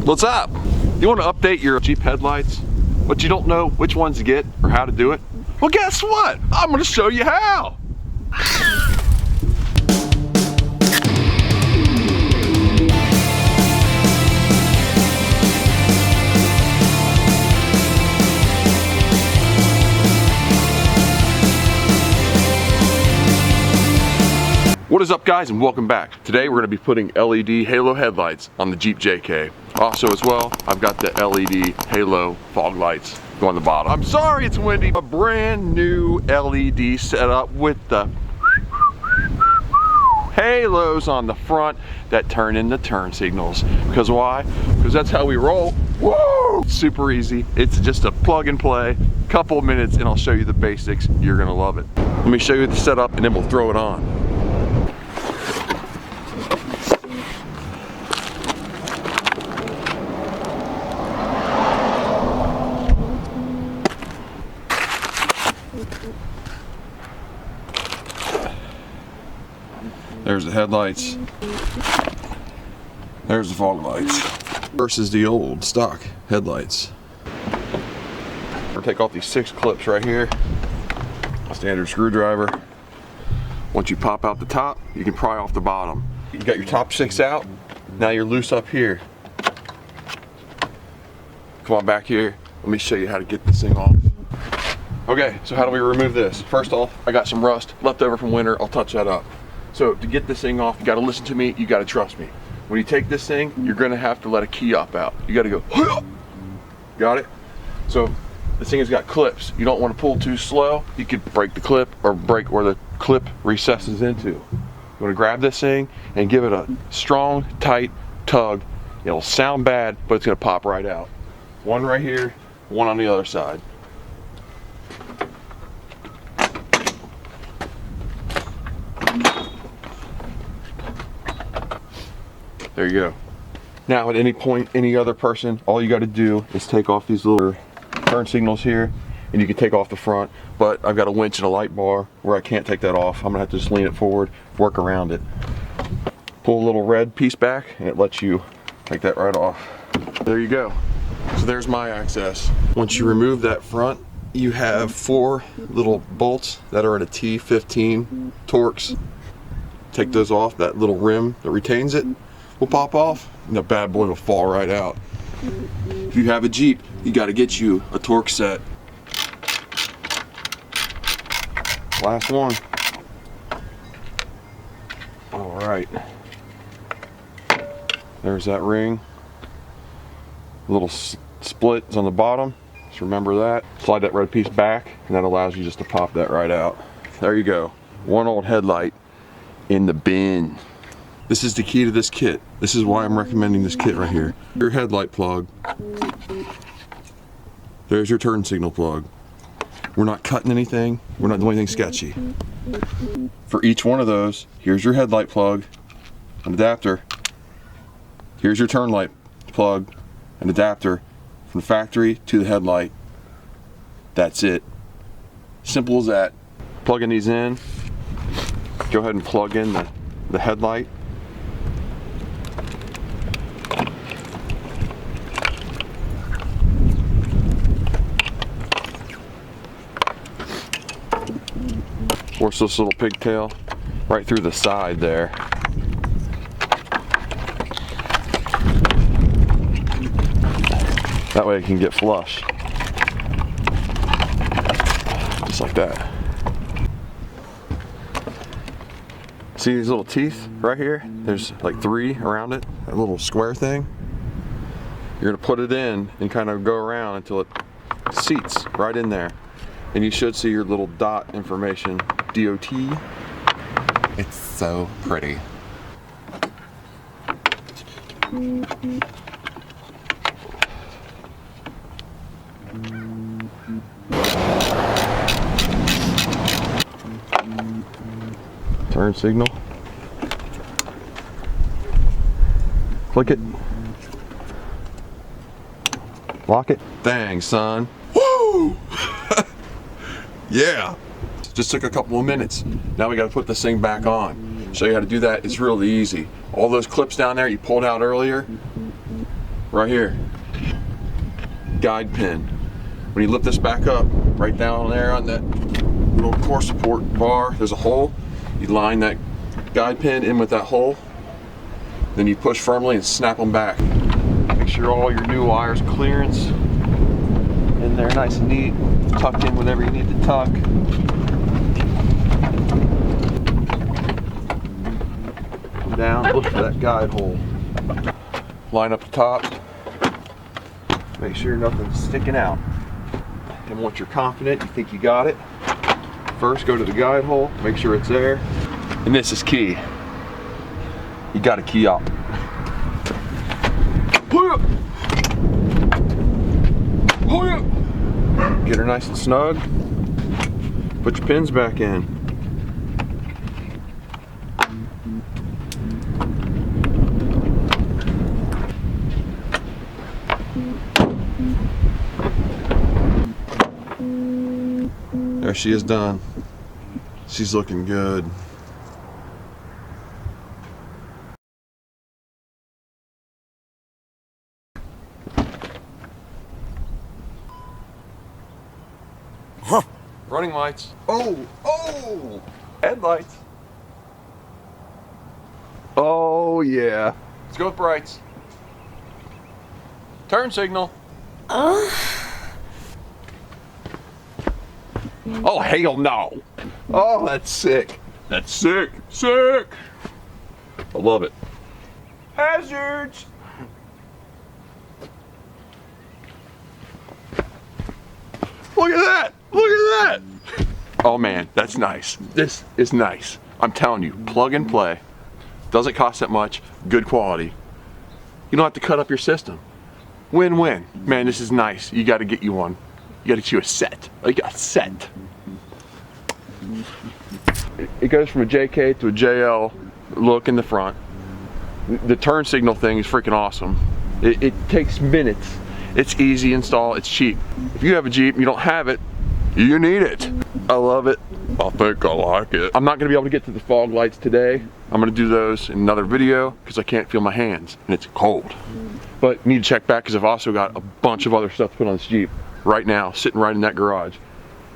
What's up? You want to update your Jeep headlights, but you don't know which ones to get or how to do it? Well, guess what? I'm going to show you how. What is up, guys, and welcome back. Today we're going to be putting LED halo headlights on the Jeep JK. Also as well, I've got the LED halo fog lights going on the bottom. I'm sorry it's windy. A brand new LED setup with the halos on the front that turn into turn signals. Because why? Because that's how we roll. Woo! Super easy. It's just a plug and play. Couple of minutes and I'll show you the basics. You're going to love it. Let me show you the setup and then we'll throw it on. There's the headlights. There's the fog lights. Versus the old stock headlights. We're gonna take off these 6 clips right here. Standard screwdriver. Once you pop out the top, you can pry off the bottom. You got your top 6 out. Now you're loose up here. Come on back here. Let me show you how to get this thing off. Okay, so how do we remove this? First off, I got some rust left over from winter. I'll touch that up. So to get this thing off, you gotta listen to me, you gotta trust me. When you take this thing, you're gonna have to let a key up out. You gotta go, got it? So this thing has got clips. You don't wanna pull too slow. You could break the clip or break where the clip recesses into. You wanna grab this thing and give it a strong, tight tug. It'll sound bad, but it's gonna pop right out. One right here, one on the other side. There you go. Now at any point, any other person, all you got to do is take off these little turn signals here and you can take off the front, but I've got a winch and a light bar where I can't take that off. I'm gonna have to just lean it forward, work around it. Pull a little red piece back and it lets you take that right off. There you go. So there's my access. Once you remove that front, you have 4 little bolts that are in a T15 Torx. Take those off, that little rim that retains it will pop off and the bad boy will fall right out. If you have a Jeep, you got to get you a Torx set. Last one. All right. There's that ring. A little split is on the bottom. Just remember that. Slide that red piece back and that allows you just to pop that right out. There you go. One old headlight in the bin. This is the key to this kit. This is why I'm recommending this kit right here. Your headlight plug. There's your turn signal plug. We're not cutting anything. We're not doing anything sketchy. For each one of those, here's your headlight plug, an adapter. Here's your turn light plug, an adapter from the factory to the headlight. That's it. Simple as that. Plugging these in. Go ahead and plug in the headlight. Force this little pigtail right through the side there. That way it can get flush. Just like that. See these little teeth right here? There's like 3 around it, that little square thing. You're gonna put it in and kind of go around until it seats right in there. And you should see your little dot information, DOT. It's so pretty. Turn signal. Click it. Lock it. Dang, son. Woo! Yeah. Just took a couple of minutes. Now we got to put this thing back on. Show you how to do that. It's really easy. All those clips down there you pulled out earlier, right here. Guide pin. When you lift this back up, right down there on that little core support bar, there's a hole. You line that guide pin in with that hole, then you push firmly and snap them back. Make sure all your new wires clearance in there nice and neat, tucked in whatever you need to tuck. Come down, look for that guide hole. Line up the top, make sure nothing's sticking out. And once you're confident, you think you got it, first go to the guide hole, make sure it's there. And this is key. You gotta key up. Get her nice and snug. Put your pins back in. There she is done. She's looking good. Huh. Running lights. Oh! Headlights. Oh yeah. Let's go with brights. Turn signal. Oh hell no. Oh, that's sick. That's sick. Sick. I love it. Hazards. Look at that. Look at that. Oh man, that's nice. This is nice. I'm telling you, plug and play. Doesn't cost that much. Good quality. You don't have to cut up your system. Win-win. Man, this is nice. You got to get you one. You got to get you a set. Like a set. It goes from a JK to a JL look in the front. The turn signal thing is freaking awesome. It takes minutes. It's easy install. It's cheap. If you have a Jeep and you don't have it, you need it. I love it. I think I like it. I'm not gonna be able to get to the fog lights today. I'm gonna do those in another video because I can't feel my hands and it's cold. But need to check back because I've also got a bunch of other stuff to put on this Jeep right now, sitting right in that garage.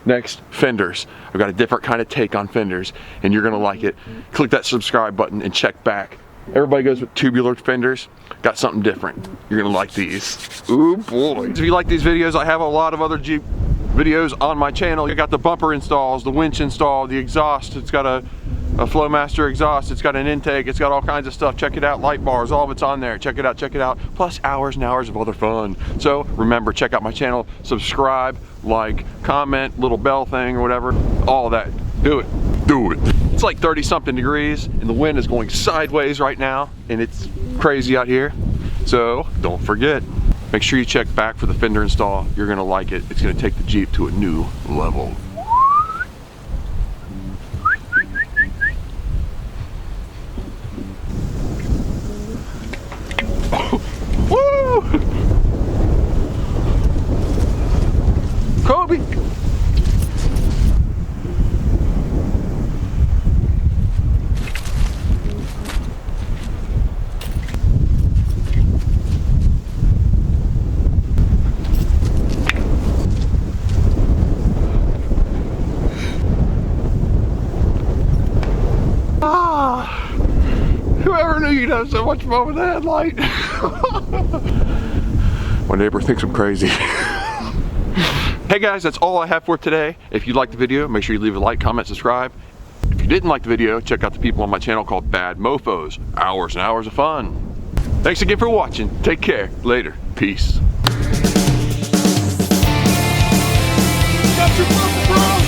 Next, fenders. I've got a different kind of take on fenders and you're gonna like it. Click that subscribe button and check back. Everybody goes with tubular fenders. Got something different. You're gonna like these. Ooh boy. If you like these videos, I have a lot of other Jeep videos on my channel. I got the bumper installs, the winch install, the exhaust. It's got a Flowmaster exhaust. It's got an intake. It's got all kinds of stuff. Check it out. Light bars. All of it's on there. Check it out. Check it out. Plus hours and hours of other fun. So remember, check out my channel. Subscribe, like, comment, little bell thing or whatever. All of that. Do it. Do it. It's like 30 something degrees and the wind is going sideways right now and it's crazy out here. So don't forget, make sure you check back for the fender install. You're gonna like it. It's gonna take the Jeep to a new level. Woo! Kobe! Whoever knew you'd have so much fun with the headlight. My neighbor thinks I'm crazy. Hey guys, that's all I have for today. If you liked the video, make sure you leave a like, comment, subscribe. If you didn't like the video, check out the people on my channel called Bad Mofos. Hours and hours of fun. Thanks again for watching. Take care. Later. Peace. Got your purple, bro.